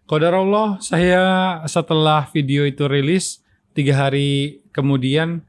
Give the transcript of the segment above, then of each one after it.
Qadarullah, saya setelah video itu rilis 3 hari kemudian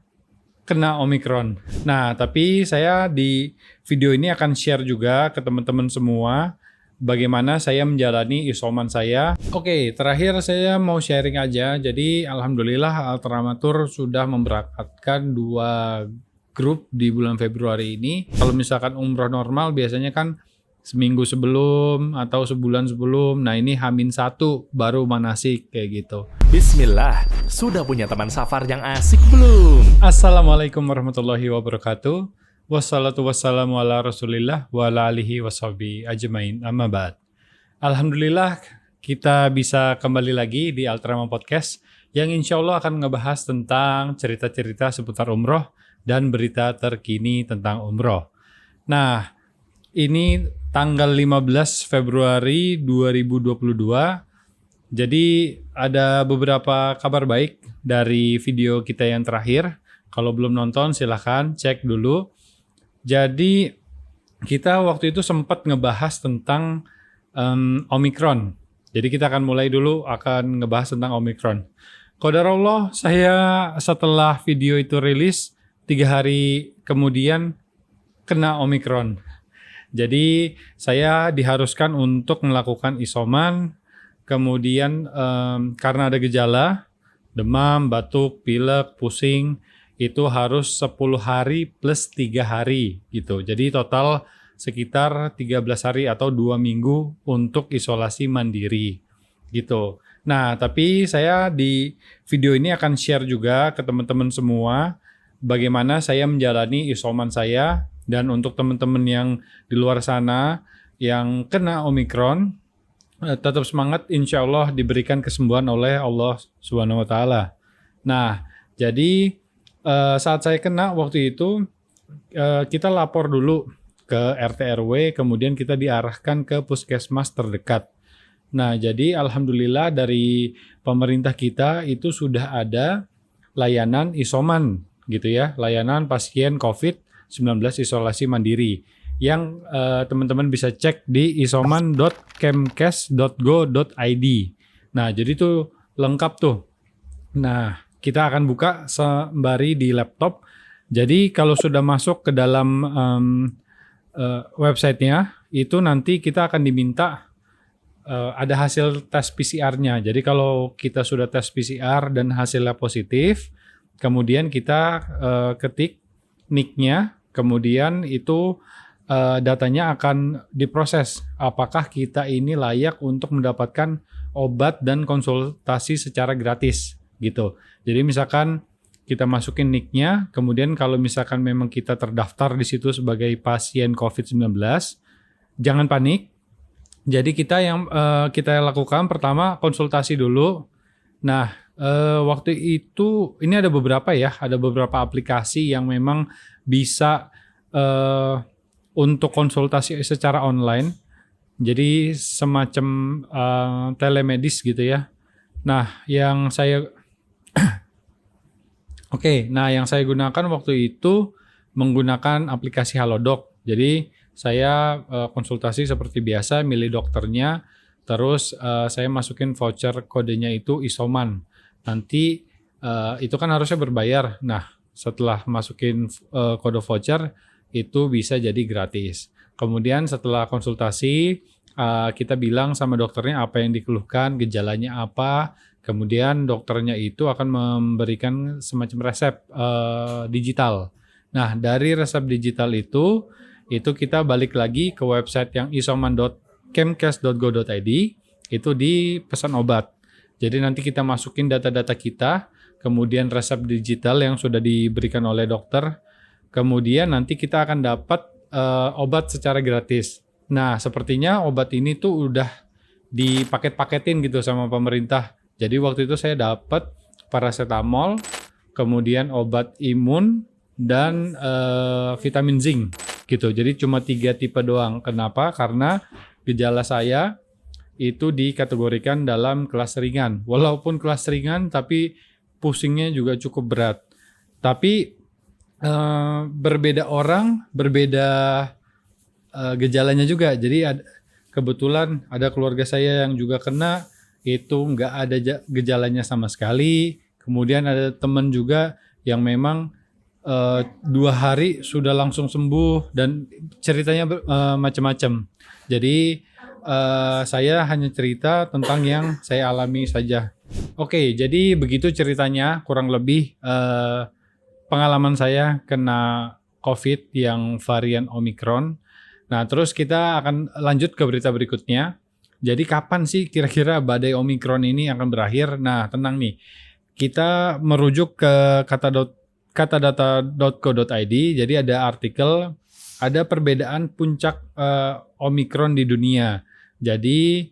kena Omikron. Nah, tapi saya di video ini akan share juga ke teman-teman semua bagaimana saya menjalani isoman saya. Oke, terakhir saya mau sharing aja. Jadi alhamdulillah Altramatur sudah memberangkatkan 2 grup di bulan Februari ini. Kalau misalkan umroh normal biasanya kan seminggu sebelum atau sebulan sebelum. Nah, ini H-1 baru manasik kayak gitu. Bismillah, sudah punya teman safar yang asik belum? Assalamualaikum warahmatullahi wabarakatuh. Wassalatu wassalamu ala rasulillah wa ala alihi washabihi ajmain, amma ba'd. Alhamdulillah kita bisa kembali lagi di Altrama Podcast yang insya Allah akan ngebahas tentang cerita-cerita seputar umroh dan berita terkini tentang umroh. Nah, ini tanggal 15 Februari 2022. Jadi ada beberapa kabar baik dari video kita yang terakhir. Kalau belum nonton silahkan cek dulu. Jadi kita waktu itu sempat ngebahas tentang Omikron. Jadi kita akan mulai dulu akan ngebahas tentang Omikron. Qadarullah, saya setelah video itu rilis 3 hari kemudian kena Omikron. Jadi saya diharuskan untuk melakukan isoman, kemudian karena ada gejala, demam, batuk, pilek, pusing, itu harus 10 hari plus 3 hari gitu. Jadi total sekitar 13 hari atau 2 minggu untuk isolasi mandiri gitu. Nah, tapi saya di video ini akan share juga ke teman-teman semua bagaimana saya menjalani isoman saya. Dan untuk teman-teman yang di luar sana yang kena Omikron, tetap semangat, insya Allah diberikan kesembuhan oleh Allah Subhanahu Wa Taala. Nah, jadi saat saya kena waktu itu, kita lapor dulu ke RT RW, kemudian kita diarahkan ke puskesmas terdekat. Nah, jadi alhamdulillah dari pemerintah kita itu sudah ada layanan isoman gitu ya, layanan pasien COVID-19 isolasi mandiri yang teman-teman bisa cek di isoman.kemkes.go.id. Nah, jadi tuh lengkap tuh. Nah, kita akan buka sembari di laptop. Jadi kalau sudah masuk ke dalam websitenya, itu nanti kita akan diminta ada hasil tes PCR-nya. Jadi kalau kita sudah tes PCR dan hasilnya positif, kemudian kita ketik NIK-nya, kemudian itu datanya akan diproses. Apakah kita ini layak untuk mendapatkan obat dan konsultasi secara gratis gitu. Jadi misalkan kita masukin NIK-nya, kemudian kalau misalkan memang kita terdaftar di situ sebagai pasien COVID-19, jangan panik. Jadi kita yang kita lakukan pertama konsultasi dulu. Nah, waktu itu ini ada beberapa aplikasi yang memang bisa untuk konsultasi secara online. Jadi semacam telemedis gitu ya. Nah, yang saya yang saya gunakan waktu itu menggunakan aplikasi Halodoc. Jadi saya konsultasi seperti biasa, milih dokternya, terus saya masukin voucher, kodenya itu isoman. Nanti itu kan harusnya berbayar. Nah, setelah masukin kode voucher itu bisa jadi gratis. Kemudian setelah konsultasi kita bilang sama dokternya apa yang dikeluhkan, gejalanya apa. Kemudian dokternya itu akan memberikan semacam resep digital. Nah, dari resep digital itu kita balik lagi ke website yang isoman.kemkes.go.id, itu di pesan obat. Jadi nanti kita masukin data-data kita, kemudian resep digital yang sudah diberikan oleh dokter, kemudian nanti kita akan dapat obat secara gratis. Nah, sepertinya obat ini tuh udah dipaket-paketin gitu sama pemerintah. Jadi waktu itu saya dapat paracetamol, kemudian obat imun, dan vitamin zinc gitu. Jadi cuma 3 tipe doang. Kenapa? Karena gejala saya itu dikategorikan dalam kelas ringan. Walaupun kelas ringan, tapi pusingnya juga cukup berat. Tapi berbeda orang, berbeda gejalanya juga. Jadi kebetulan ada keluarga saya yang juga kena, itu nggak ada gejalanya sama sekali. Kemudian ada teman juga yang memang 2 hari sudah langsung sembuh dan ceritanya macam-macam. Jadi saya hanya cerita tentang yang saya alami saja. Oke, jadi begitu ceritanya kurang lebih pengalaman saya kena COVID yang varian Omicron. Nah, terus kita akan lanjut ke berita berikutnya. Jadi kapan sih kira-kira badai Omicron ini akan berakhir? Nah, tenang nih. Kita merujuk ke katadata.co.id. Jadi ada artikel, ada perbedaan puncak Omicron di dunia. Jadi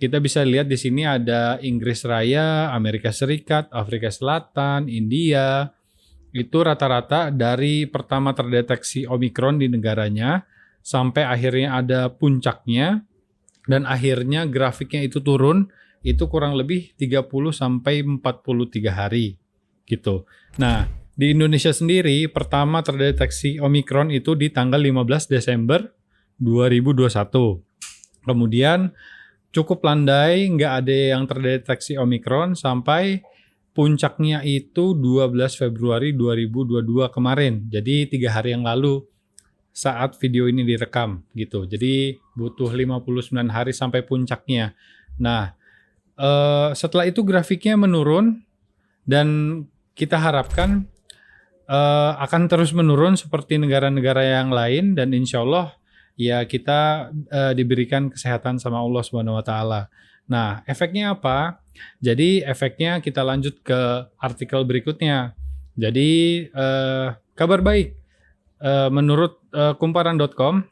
kita bisa lihat di sini ada Inggris Raya, Amerika Serikat, Afrika Selatan, India. Itu rata-rata dari pertama terdeteksi Omicron di negaranya sampai akhirnya ada puncaknya dan akhirnya grafiknya itu turun, itu kurang lebih 30 sampai 43 hari gitu. Nah, di Indonesia sendiri pertama terdeteksi Omicron itu di tanggal 15 Desember 2021. Kemudian cukup landai, nggak ada yang terdeteksi Omicron sampai puncaknya itu 12 Februari 2022 kemarin. Jadi 3 hari yang lalu saat video ini direkam gitu. Jadi butuh 59 hari sampai puncaknya. Nah, setelah itu grafiknya menurun dan kita harapkan akan terus menurun seperti negara-negara yang lain dan insya Allah ya kita diberikan kesehatan sama Allah Subhanahu Wa Taala. Nah, efeknya apa? Jadi efeknya kita lanjut ke artikel berikutnya. Jadi kabar baik menurut kumparan.com,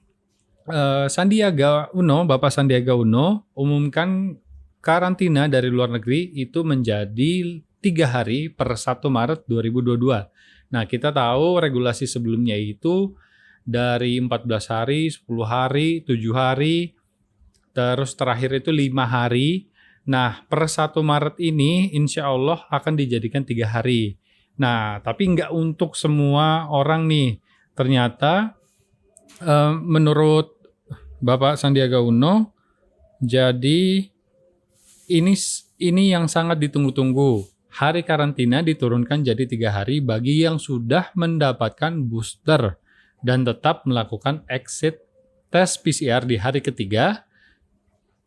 Sandiaga Uno, Bapak Sandiaga Uno umumkan karantina dari luar negeri itu menjadi 3 hari per 1 Maret 2022. Nah, kita tahu regulasi sebelumnya itu dari 14 hari, 10 hari, 7 hari, terus terakhir itu 5 hari. Nah, per 1 Maret ini insya Allah akan dijadikan 3 hari. Nah, tapi nggak untuk semua orang nih. Ternyata menurut Bapak Sandiaga Uno, jadi ini yang sangat ditunggu-tunggu. Hari karantina diturunkan jadi 3 hari bagi yang sudah mendapatkan booster dan tetap melakukan exit tes PCR di hari ketiga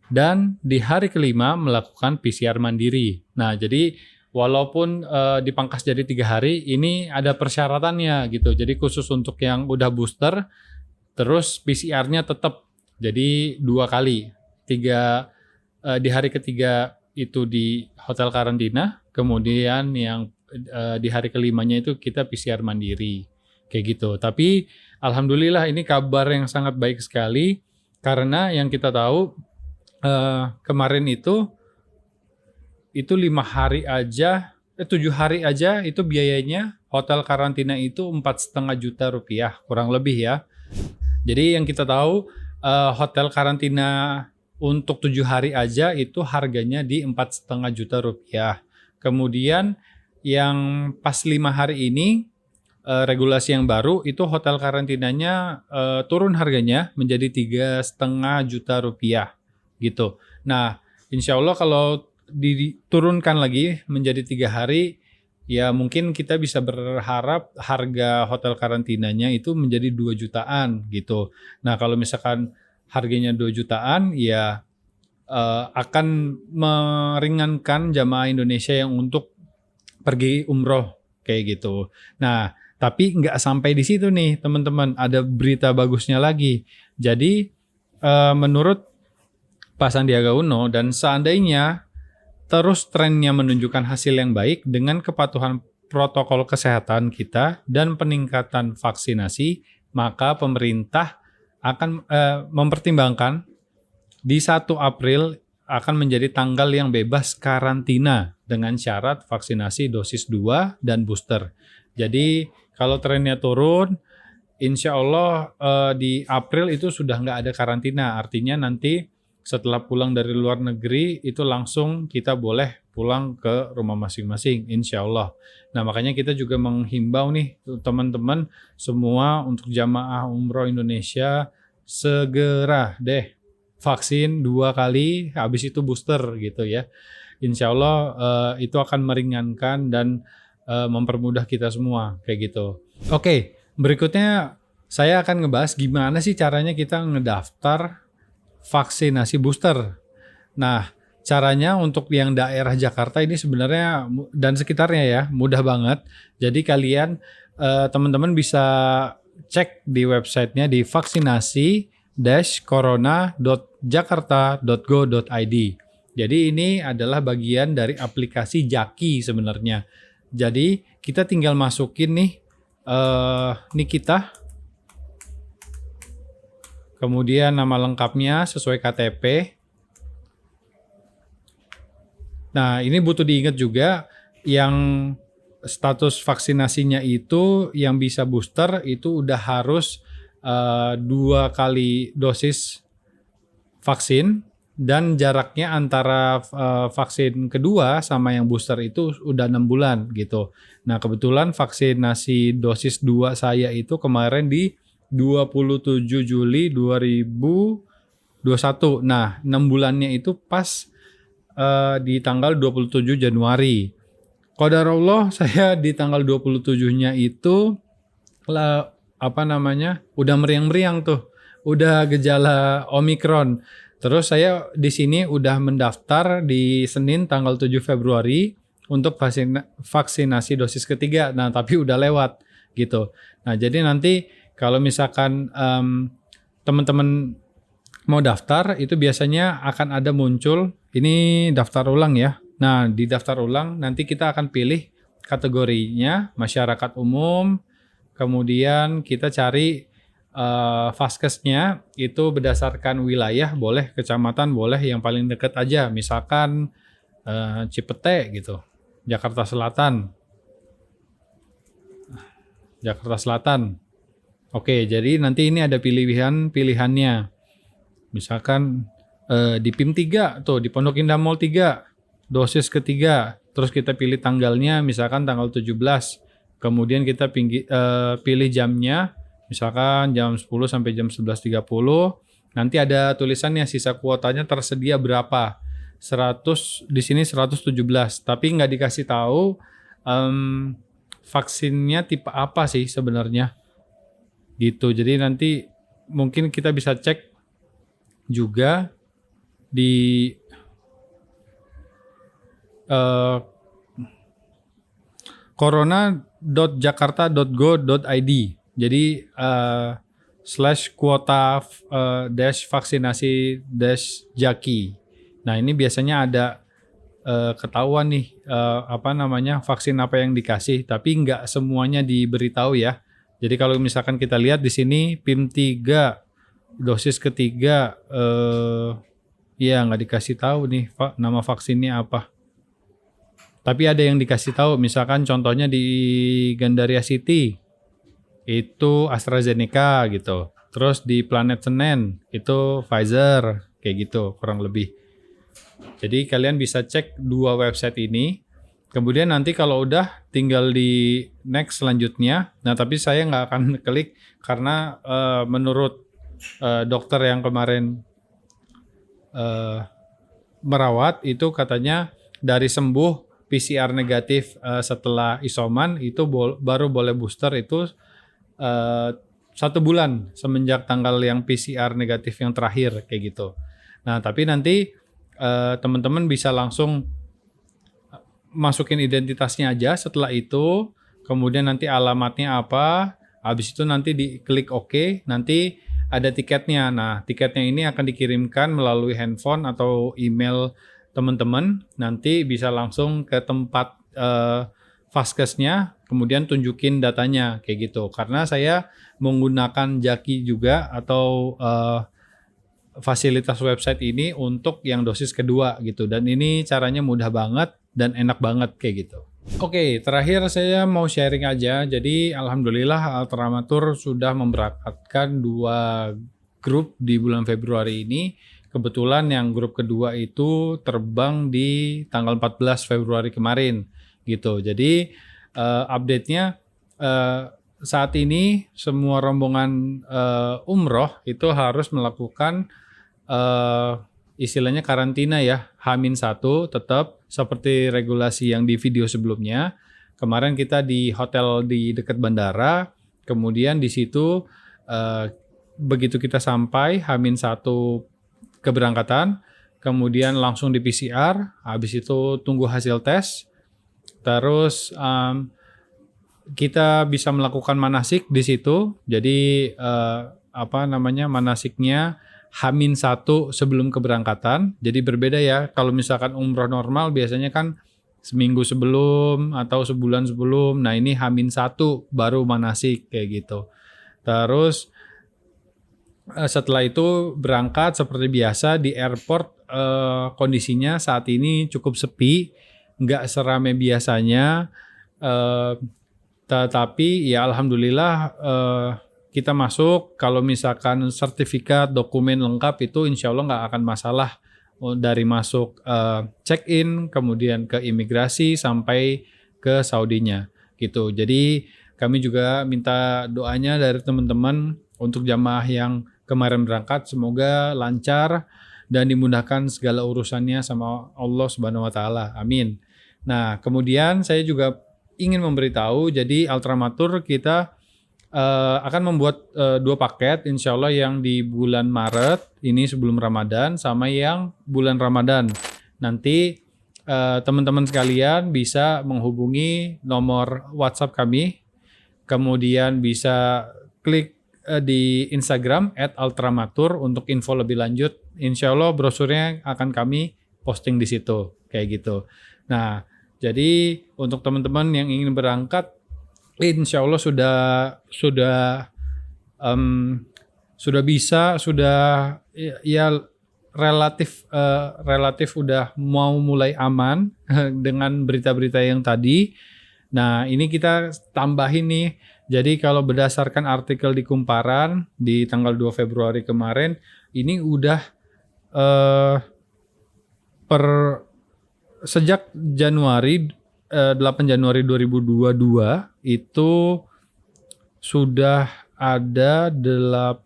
dan di hari kelima melakukan PCR mandiri. Nah, jadi walaupun dipangkas jadi 3 hari, ini ada persyaratannya gitu. Jadi khusus untuk yang udah booster, terus PCR-nya tetap jadi 2 kali. Di hari ketiga itu di hotel karantina, kemudian yang di hari kelimanya itu kita PCR mandiri. Kayak gitu. Tapi alhamdulillah ini kabar yang sangat baik sekali karena yang kita tahu kemarin itu 5 hari aja, 7 hari aja itu biayanya hotel karantina itu 4,5 juta rupiah kurang lebih ya. Jadi yang kita tahu hotel karantina untuk 7 hari aja itu harganya di 4,5 juta rupiah. Kemudian yang pas 5 hari ini regulasi yang baru itu hotel karantinanya turun harganya menjadi 3,5 juta rupiah gitu. Nah, insya Allah kalau diturunkan lagi menjadi 3 hari, ya mungkin kita bisa berharap harga hotel karantinanya itu menjadi 2 jutaan gitu. Nah, kalau misalkan harganya 2 jutaan, ya akan meringankan jamaah Indonesia yang untuk pergi umroh kayak gitu. Nah, tapi nggak sampai di situ nih teman-teman, ada berita bagusnya lagi. Jadi menurut Pak Sandiaga Uno dan seandainya terus trennya menunjukkan hasil yang baik dengan kepatuhan protokol kesehatan kita dan peningkatan vaksinasi, maka pemerintah akan mempertimbangkan di 1 April akan menjadi tanggal yang bebas karantina dengan syarat vaksinasi dosis 2 dan booster. Jadi kalau trennya turun, insya Allah di April itu sudah nggak ada karantina. Artinya nanti setelah pulang dari luar negeri itu langsung kita boleh pulang ke rumah masing-masing, insya Allah. Nah, makanya kita juga menghimbau nih teman-teman semua untuk jamaah umroh Indonesia segera deh vaksin 2 kali, habis itu booster gitu ya. Insya Allah itu akan meringankan dan mempermudah kita semua kayak gitu. Oke, berikutnya saya akan ngebahas gimana sih caranya kita ngedaftar vaksinasi booster. Nah, caranya untuk yang daerah Jakarta ini sebenarnya dan sekitarnya ya mudah banget. Jadi kalian teman-teman bisa cek di websitenya di vaksinasi-corona.jakarta.go.id. Jadi ini adalah bagian dari aplikasi Jaki sebenarnya. Jadi kita tinggal masukin nih kita, kemudian nama lengkapnya sesuai KTP. Nah ini butuh diingat juga yang status vaksinasinya itu yang bisa booster itu udah harus 2 kali dosis vaksin dan jaraknya antara vaksin kedua sama yang booster itu udah 6 bulan gitu. Nah kebetulan vaksinasi dosis 2 saya itu kemarin di 27 Juli 2021. Nah 6 bulannya itu pas di tanggal 27 Januari. Qadarullah saya di tanggal 27-nya itu udah meriang-meriang tuh. Udah gejala Omikron. Terus saya di sini udah mendaftar di Senin tanggal 7 Februari untuk vaksinasi dosis ketiga. Nah, tapi udah lewat gitu. Nah, jadi nanti kalau misalkan teman-teman mau daftar itu biasanya akan ada muncul ini daftar ulang ya. Nah, di daftar ulang nanti kita akan pilih kategorinya masyarakat umum, kemudian kita cari vaskesnya itu berdasarkan wilayah, boleh kecamatan, boleh yang paling dekat aja, misalkan Cipete gitu, Jakarta Selatan. Oke, jadi nanti ini ada pilihannya. Misalkan di PIM 3 tuh, di Pondok Indah Mall 3. Dosis ketiga, terus kita pilih tanggalnya, misalkan tanggal 17. Kemudian kita pilih jamnya, misalkan jam 10 sampai jam 11.30. Nanti ada tulisannya sisa kuotanya tersedia berapa. 100 di sini 117, tapi nggak dikasih tahu vaksinnya tipe apa sih sebenarnya. Gitu. Jadi nanti mungkin kita bisa cek juga di corona.jakarta.go.id. Jadi /kuota vaksinasi-jaki. Nah ini biasanya ada ketahuan nih vaksin apa yang dikasih, tapi nggak semuanya diberitahu ya. Jadi kalau misalkan kita lihat di sini PIM 3 dosis ketiga nggak dikasih tahu nih nama vaksinnya apa. Tapi ada yang dikasih tahu, misalkan contohnya di Gandaria City itu AstraZeneca gitu. Terus di Planet Senen itu Pfizer kayak gitu kurang lebih. Jadi kalian bisa cek 2 website ini. Kemudian nanti kalau udah tinggal di next selanjutnya. Nah tapi saya nggak akan klik karena menurut dokter yang kemarin merawat itu katanya dari sembuh PCR negatif setelah isoman itu baru boleh booster itu 1 bulan semenjak tanggal yang PCR negatif yang terakhir kayak gitu. Nah tapi nanti teman-teman bisa langsung masukin identitasnya aja setelah itu, kemudian nanti alamatnya apa, habis itu nanti diklik OK, nanti ada tiketnya. Nah tiketnya ini akan dikirimkan melalui handphone atau email teman-teman, nanti bisa langsung ke tempat vaskesnya, kemudian tunjukin datanya kayak gitu. Karena saya menggunakan Jaki juga atau fasilitas website ini untuk yang dosis kedua gitu. Dan ini caranya mudah banget dan enak banget kayak gitu. Oke, terakhir saya mau sharing aja. Jadi alhamdulillah Altramatur sudah memberangkatkan 2 grup di bulan Februari ini. Kebetulan yang grup kedua itu terbang di tanggal 14 Februari kemarin gitu. Jadi update-nya saat ini semua rombongan umroh itu harus melakukan istilahnya karantina ya, H-1 tetap seperti regulasi yang di video sebelumnya. Kemarin kita di hotel di dekat bandara, kemudian di situ begitu kita sampai H-1 keberangkatan, kemudian langsung di PCR, habis itu tunggu hasil tes, terus kita bisa melakukan manasik di situ. Jadi manasiknya H-1 sebelum keberangkatan. Jadi berbeda ya. Kalau misalkan umroh normal biasanya kan seminggu sebelum atau sebulan sebelum. Nah ini H-1 baru manasik kayak gitu. Terus setelah itu berangkat seperti biasa di airport. Kondisinya saat ini cukup sepi, nggak seramai biasanya. Tetapi ya alhamdulillah kita masuk. Kalau misalkan sertifikat, dokumen lengkap itu insya Allah nggak akan masalah dari masuk check-in, kemudian ke imigrasi sampai ke Saudinya gitu. Jadi kami juga minta doanya dari teman-teman untuk jamaah yang kemarin berangkat, semoga lancar dan dimudahkan segala urusannya sama Allah Subhanahu wa taala. Amin. Nah, kemudian saya juga ingin memberitahu, jadi Altramatur kita akan membuat 2 paket insya Allah, yang di bulan Maret ini sebelum Ramadan sama yang bulan Ramadan. Nanti teman-teman sekalian bisa menghubungi nomor WhatsApp kami, kemudian bisa klik di Instagram @altramatur untuk info lebih lanjut. Insya Allah brosurnya akan kami posting di situ kayak gitu. Nah, jadi untuk teman-teman yang ingin berangkat, insya Allah sudah bisa, ya relatif udah mau mulai aman dengan berita-berita yang tadi. Nah ini kita tambahin nih. Jadi kalau berdasarkan artikel di Kumparan di tanggal 2 Februari kemarin, ini udah sejak Januari 8 Januari 2022 itu sudah ada 8.000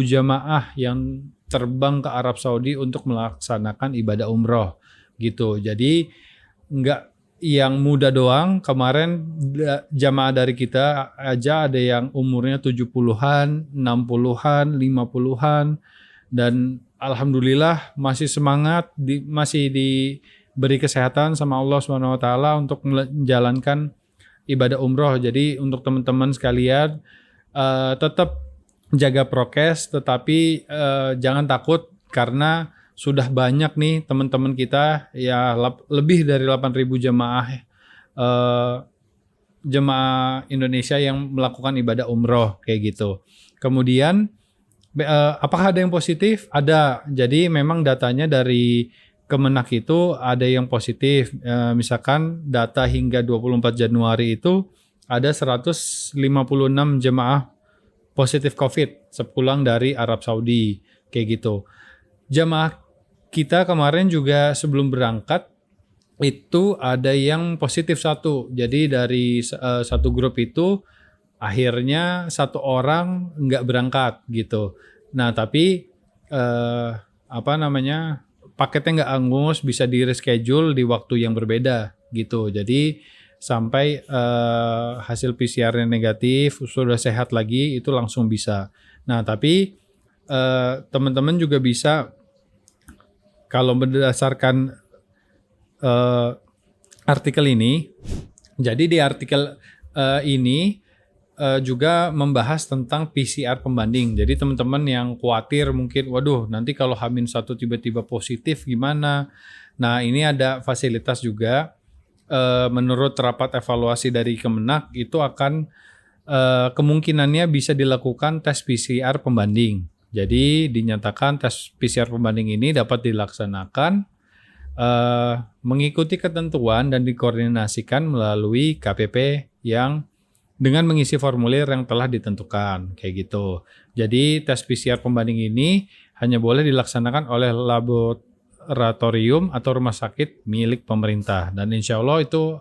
jamaah yang terbang ke Arab Saudi untuk melaksanakan ibadah umroh gitu. Jadi nggak yang muda doang. Kemarin jamaah dari kita aja ada yang umurnya 70-an, 60-an, 50-an, dan alhamdulillah masih semangat, masih diberi kesehatan sama Allah Subhanahu wa taala untuk menjalankan ibadah umroh. Jadi untuk teman-teman sekalian tetap jaga prokes, tetapi jangan takut karena sudah banyak nih teman-teman kita ya, lebih dari 8.000 jemaah Indonesia yang melakukan ibadah umroh kayak gitu. Kemudian apakah ada yang positif? Ada. Jadi memang datanya dari Kemenak itu ada yang positif. Misalkan data hingga 24 Januari itu ada 156 jemaah positif COVID sepulang dari Arab Saudi kayak gitu. Jemaah kita kemarin juga sebelum berangkat itu ada yang positif 1. Jadi dari satu grup itu akhirnya 1 orang nggak berangkat gitu. Nah tapi paketnya nggak angus, bisa di reschedule di waktu yang berbeda gitu. Jadi sampai hasil PCR-nya negatif, sudah sehat lagi, itu langsung bisa. Nah tapi teman-teman juga bisa, kalau berdasarkan artikel ini, jadi di artikel ini juga membahas tentang PCR pembanding. Jadi teman-teman yang khawatir mungkin, waduh nanti kalau H-1 tiba-tiba positif gimana? Nah ini ada fasilitas juga, menurut rapat evaluasi dari Kemenak itu akan kemungkinannya bisa dilakukan tes PCR pembanding. Jadi dinyatakan tes PCR pembanding ini dapat dilaksanakan mengikuti ketentuan dan dikoordinasikan melalui KPP yang dengan mengisi formulir yang telah ditentukan kayak gitu. Jadi tes PCR pembanding ini hanya boleh dilaksanakan oleh laboratorium atau rumah sakit milik pemerintah, dan insya Allah itu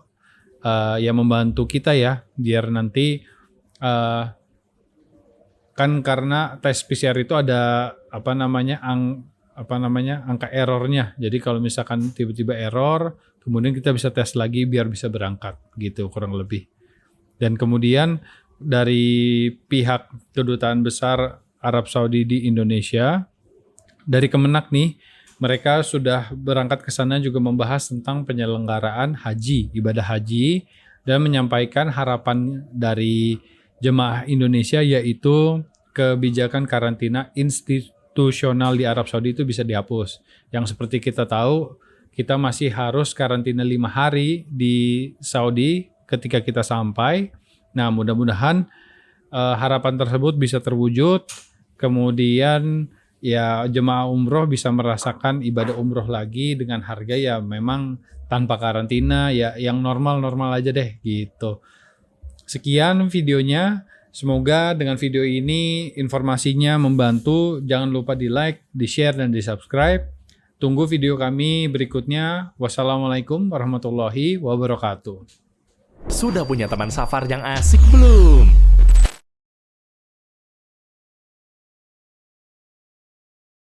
yang membantu kita ya, biar nanti kan karena tes PCR itu ada angka errornya. Jadi kalau misalkan tiba-tiba error, kemudian kita bisa tes lagi biar bisa berangkat gitu kurang lebih. Dan kemudian dari pihak Kedutaan Besar Arab Saudi di Indonesia, dari Kemenak nih, mereka sudah berangkat ke sana juga membahas tentang penyelenggaraan haji, ibadah haji, dan menyampaikan harapan dari jemaah Indonesia yaitu kebijakan karantina institusional di Arab Saudi itu bisa dihapus. Yang seperti kita tahu, kita masih harus karantina 5 hari di Saudi ketika kita sampai. Nah, mudah-mudahan harapan tersebut bisa terwujud. Kemudian ya jemaah umroh bisa merasakan ibadah umroh lagi dengan harga ya memang tanpa karantina, ya yang normal-normal aja deh gitu. Sekian videonya. Semoga dengan video ini informasinya membantu. Jangan lupa di like, di share, dan di subscribe. Tunggu video kami berikutnya. Wassalamualaikum warahmatullahi wabarakatuh. Sudah punya teman safar yang asik belum?